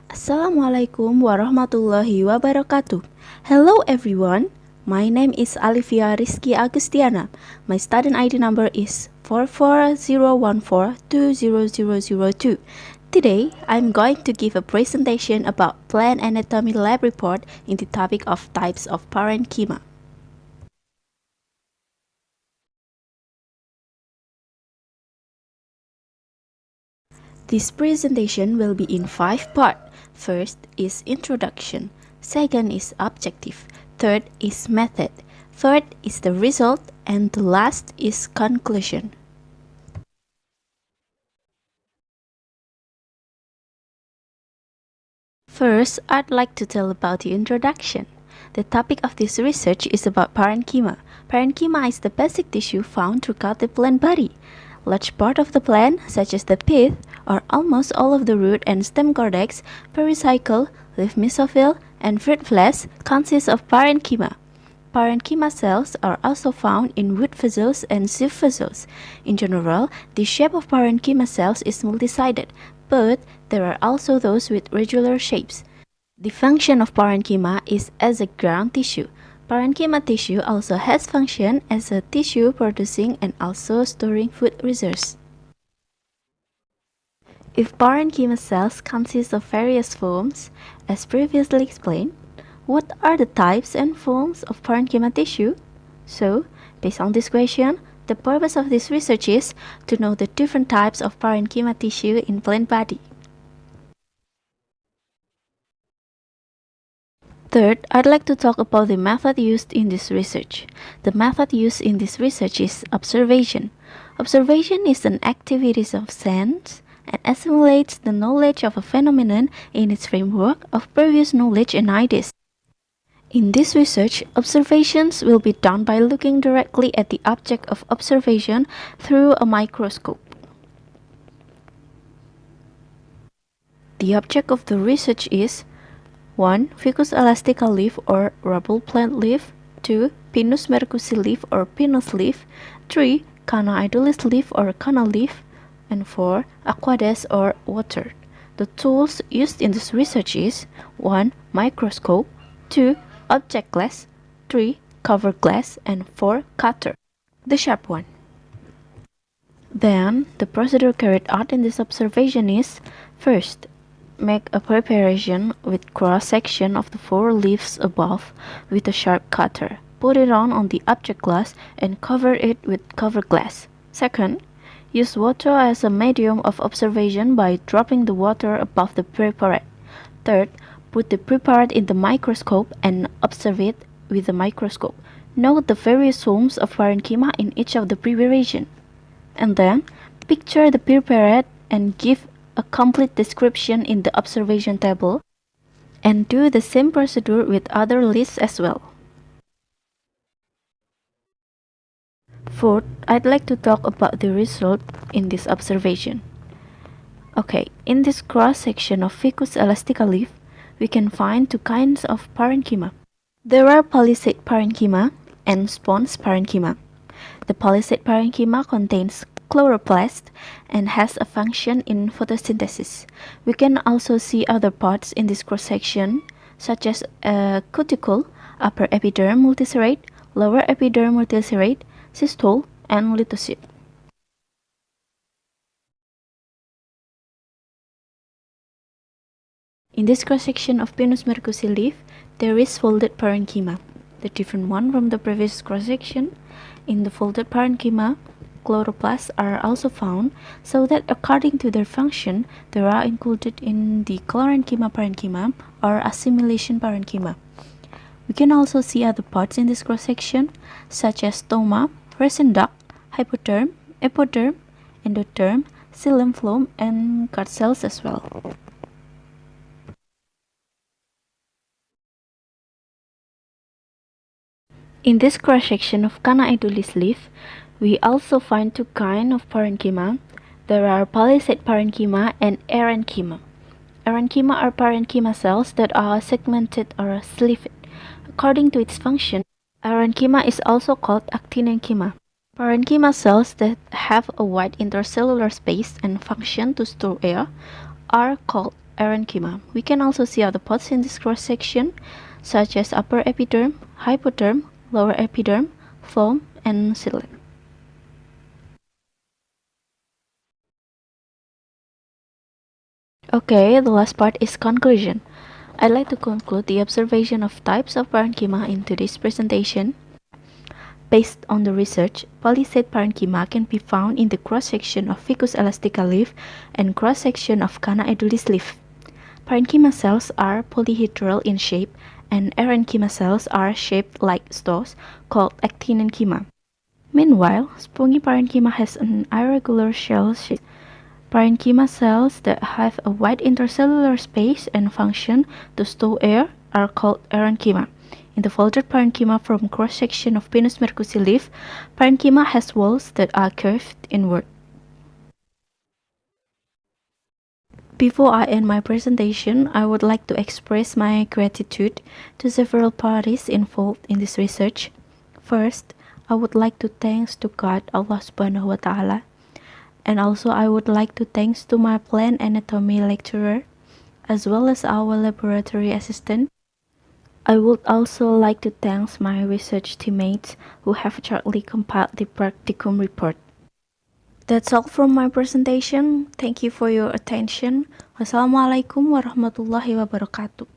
Assalamualaikum warahmatullahi wabarakatuh. Hello everyone. My name is Alifia Rizky Agustiana. My student ID number is 4401420002. Today, I'm going to give a presentation about plant anatomy lab report in the topic of types of parenchyma. This presentation will be in 5 parts. First is introduction, second is objective, third is method, third is the result, and the last is conclusion. First, I'd like to tell about the introduction. The topic of this research is about parenchyma. Parenchyma is the basic tissue found throughout the plant body. Large part of the plant, such as the pith, or almost all of the root and stem cortex, pericycle, leaf mesophyll, and fruit flesh consist of parenchyma. Parenchyma cells are also found in root vessels and sheath vessels. In general, the shape of parenchyma cells is multi-sided, but there are also those with regular shapes. The function of parenchyma is as a ground tissue. Parenchyma tissue also has function as a tissue producing and also storing food reserves. If parenchyma cells consist of various forms, as previously explained, what are the types and forms of parenchyma tissue? So, based on this question, the purpose of this research is to know the different types of parenchyma tissue in plant body. Third, I'd like to talk about the method used in this research. The method used in this research is observation. Observation is an activity of sense and assimilates the knowledge of a phenomenon in its framework of previous knowledge and ideas. In this research, observations will be done by looking directly at the object of observation through a microscope. The object of the research is 1. Ficus elastica leaf or rubble plant leaf. 2. Pinus mercusi leaf or pinus leaf. 3. Canna idolis leaf or canna leaf. And 4. Aquades or water. The tools used in this research is 1. Microscope. 2. Object glass. 3. Cover glass. And 4. Cutter. The sharp one. Then, the procedure carried out in this observation is first, make a preparation with cross-section of the 4 leaves above with a sharp cutter. Put it on the object glass and cover it with cover glass. Second, use water as a medium of observation by dropping the water above the preparate. Third, put the preparate in the microscope and observe it with the microscope. Note the various forms of parenchyma in each of the preparation. And then, picture the preparate and give a complete description in the observation table, and do the same procedure with other lists as well. Fourth, I'd like to talk about the result in this observation. Okay, in this cross-section of Ficus elastica leaf, we can find 2 kinds of parenchyma. There are palisade parenchyma and sponge parenchyma. The palisade parenchyma contains chloroplast and has a function in photosynthesis. We can also see other parts in this cross-section, such as a cuticle, upper epiderm multiserrate, lower epiderm multiserrate, cystole, and lithocyte. In this cross-section of Pinus mercusi leaf, there is folded parenchyma, the different one from the previous cross-section. In the folded parenchyma, chloroplasts are also found, so that according to their function, they are included in the chlorenchyma parenchyma or assimilation parenchyma. We can also see other parts in this cross-section, such as stoma, resin duct, hypoderm, epiderm, endoderm, xylem phloem, and guard cells as well. In this cross-section of Canna idolis leaf, we also find 2 kinds of parenchyma. There are palisade parenchyma and erenchyma. Erenchyma are parenchyma cells that are segmented or sleeved. According to its function, erenchyma is also called actinenchyma. Parenchyma cells that have a wide intercellular space and function to store air are called parenchyma. We can also see other parts in this cross-section, such as upper epiderm, hypoderm, lower epiderm, foam, and ciliate. Okay, the last part is conclusion. I'd like to conclude the observation of types of parenchyma in today's presentation. Based on the research, palisade parenchyma can be found in the cross-section of Ficus elastica leaf and cross-section of Canna edulis leaf. Parenchyma cells are polyhedral in shape, and erenchyma cells are shaped like stores, called actinenchyma. Meanwhile, spongy parenchyma has an irregular shell shape. Parenchyma cells that have a wide intercellular space and function to stow air are called erenchyma. In the folded parenchyma from cross-section of Pinus mercusi leaf, parenchyma has walls that are curved inward. Before I end my presentation, I would like to express my gratitude to several parties involved in this research. First, I would like to thanks to God Allah Subhanahu wa Ta'ala, and also I would like to thanks to my plant anatomy lecturer, as well as our laboratory assistant. I would also like to thank my research teammates who have shortly compiled the practicum report. That's all from my presentation. Thank you for your attention. Wassalamualaikum warahmatullahi wabarakatuh.